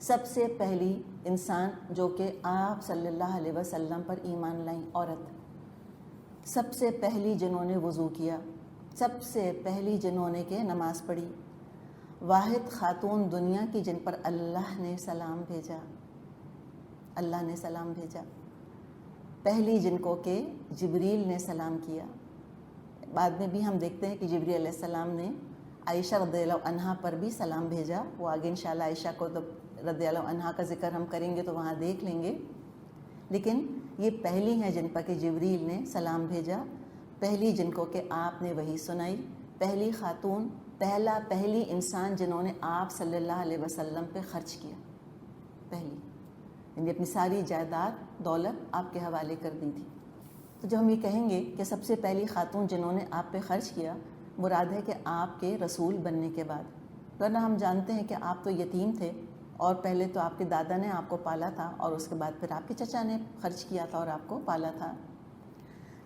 سب سے پہلی انسان جو کہ آپ صلی اللہ علیہ وسلم پر ایمان لائیں عورت، سب سے پہلی جنہوں نے وضو کیا، سب سے پہلی جنہوں نے کہ نماز پڑھی، واحد خاتون دنیا کی جن پر اللہ نے سلام بھیجا، اللہ نے سلام بھیجا، پہلی جن کو کہ جبریل نے سلام کیا۔ بعد میں بھی ہم دیکھتے ہیں کہ جبریل علیہ السلام نے عائشہ رضی اللہ عنہا پر بھی سلام بھیجا، وہ آگے انشاءاللہ عائشہ کو رضی اللہ عنہا کا ذکر ہم کریں گے تو وہاں دیکھ لیں گے، لیکن یہ پہلی ہیں جن پر کہ جبریل نے سلام بھیجا، پہلی جن کو کہ آپ نے وحی سنائی، پہلی خاتون، پہلی انسان جنہوں نے آپ صلی اللہ علیہ وسلم پہ خرچ کیا، پہلی، یعنی اپنی ساری جائیداد دولت آپ کے حوالے کر دی تھی۔ تو جو ہم یہ کہیں گے کہ سب سے پہلی خاتون جنہوں نے آپ پہ خرچ کیا، مراد ہے کہ آپ کے رسول بننے کے بعد، ورنہ ہم جانتے ہیں کہ آپ تو یتیم تھے، اور پہلے تو آپ کے دادا نے آپ کو پالا تھا، اور اس کے بعد پھر آپ کے چچا نے خرچ کیا تھا اور آپ کو پالا تھا۔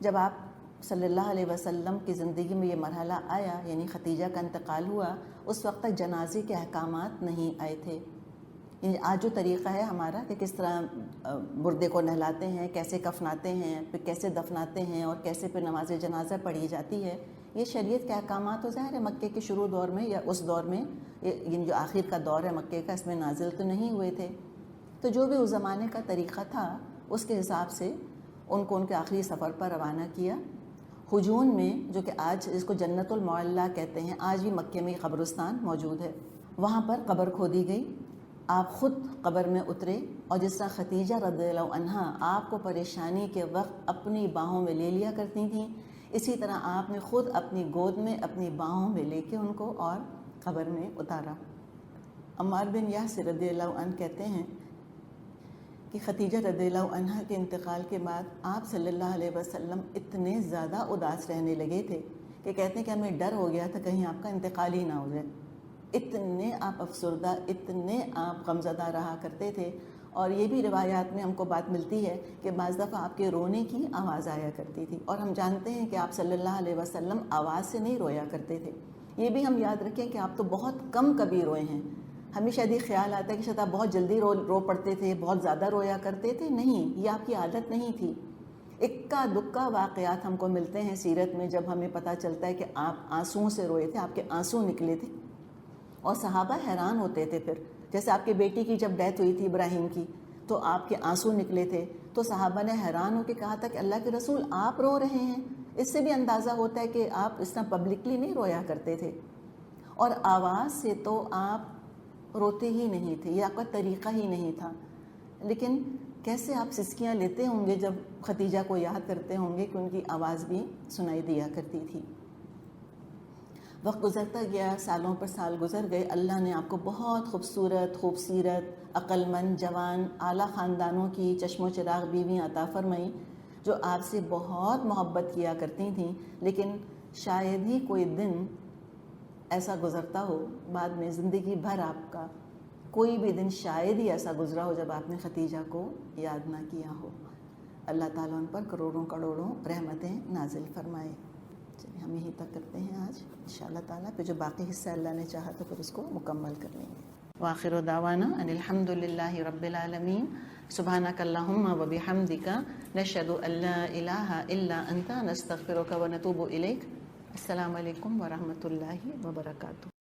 جب آپ صلی اللہ علیہ وسلم کی زندگی میں یہ مرحلہ آیا، یعنی خدیجہ کا انتقال ہوا، اس وقت تک جنازے کے احکامات نہیں آئے تھے۔ یعنی آج جو طریقہ ہے ہمارا کہ کس طرح مردے کو نہلاتے ہیں، کیسے کفناتے ہیں، پھر کیسے دفناتے ہیں، اور کیسے پھر نماز جنازہ پڑھی جاتی ہے، یہ شریعت کے احکامات تو ظاہر ہے مکے کے شروع دور میں یا اس دور میں، یعنی جو آخر کا دور ہے مکے کا، اس میں نازل تو نہیں ہوئے تھے۔ تو جو بھی اس زمانے کا طریقہ تھا اس کے حساب سے ان کو ان کے آخری سفر پر روانہ کیا۔ حجون میں، جو کہ آج اس کو جنت المعلیٰ کہتے ہیں، آج بھی مکے میں قبرستان موجود ہے، وہاں پر قبر کھودی گئی، آپ خود قبر میں اترے، اور جس طرح خدیجہ رضی اللہ عنہا آپ کو پریشانی کے وقت اپنی باہوں میں لے لیا کرتی تھیں، اسی طرح آپ نے خود اپنی گود میں اپنی باہوں میں لے کے ان کو اور قبر میں اتارا۔ عمار بن یاسر رضی اللہ عنہ کہتے ہیں کہ خدیجہ رضی اللہ عنہا کے انتقال کے بعد آپ صلی اللہ علیہ وسلم اتنے زیادہ اداس رہنے لگے تھے کہ کہتے ہیں کہ ہمیں ڈر ہو گیا تھا کہیں آپ کا انتقال ہی نہ ہو جائے، اتنے آپ افسردہ، اتنے آپ غمزدہ رہا کرتے تھے۔ اور یہ بھی روایات میں ہم کو بات ملتی ہے کہ بعض دفعہ آپ کے رونے کی آواز آیا کرتی تھی، اور ہم جانتے ہیں کہ آپ صلی اللہ علیہ وسلم آواز سے نہیں رویا کرتے تھے۔ یہ بھی ہم یاد رکھیں کہ آپ تو بہت کم کبھی روئے ہیں۔ ہمیں شاید یہ خیال آتا ہے کہ شاید آپ بہت جلدی رو پڑتے تھے، بہت زیادہ رویا کرتے تھے، نہیں، یہ آپ کی عادت نہیں تھی۔ اکا دکا واقعات ہم کو ملتے ہیں سیرت میں جب ہمیں پتہ چلتا ہے کہ آپ آنسوؤں سے روئے تھے، آپ کے آنسو نکلے تھے، اور صحابہ حیران ہوتے تھے۔ پھر جیسے آپ کے بیٹی کی جب ڈیتھ ہوئی تھی ابراہیم کی، تو آپ کے آنسو نکلے تھے، تو صحابہ نے حیران ہو کے کہا تھا کہ اللہ کے رسول آپ رو رہے ہیں۔ اس سے بھی اندازہ ہوتا ہے کہ آپ اس طرح پبلکلی نہیں رویا کرتے تھے، اور آواز سے تو آپ روتے ہی نہیں تھے، یہ آپ کا طریقہ ہی نہیں تھا۔ لیکن کیسے آپ سسکیاں لیتے ہوں گے جب ختیجہ کو یاد کرتے ہوں گے کہ ان کی آواز بھی سنائی دیا کرتی تھی۔ وقت گزرتا گیا، سالوں پر سال گزر گئے، اللہ نے آپ کو بہت خوبصورت، خوبصیرت، عقل مند، جوان، اعلیٰ خاندانوں کی چشم و چراغ بیویاں عطا فرمائیں جو آپ سے بہت محبت کیا کرتی تھیں، لیکن شاید ہی کوئی دن ایسا گزرتا ہو بعد میں زندگی بھر، آپ کا کوئی بھی دن شاید ہی ایسا گزرا ہو جب آپ نے ختیجہ کو یاد نہ کیا ہو۔ اللہ تعالیٰ ان پر کروڑوں کروڑوں رحمتیں نازل فرمائے۔ چلیے ہم یہیں تک کرتے ہیں آج انشاءاللہ تعالیٰ، پھر جو باقی حصہ اللہ نے چاہا تو پھر اس کو مکمل کر لیں گے۔ وآخر دعوانا ان الحمد للہ رب العالمین، سبحانک اللہم و بحمدک، نشہد ان لا الہ الا انت، نستغفرک و نتوب الیک۔ السلام علیکم ورحمۃ اللہ وبرکاتہ۔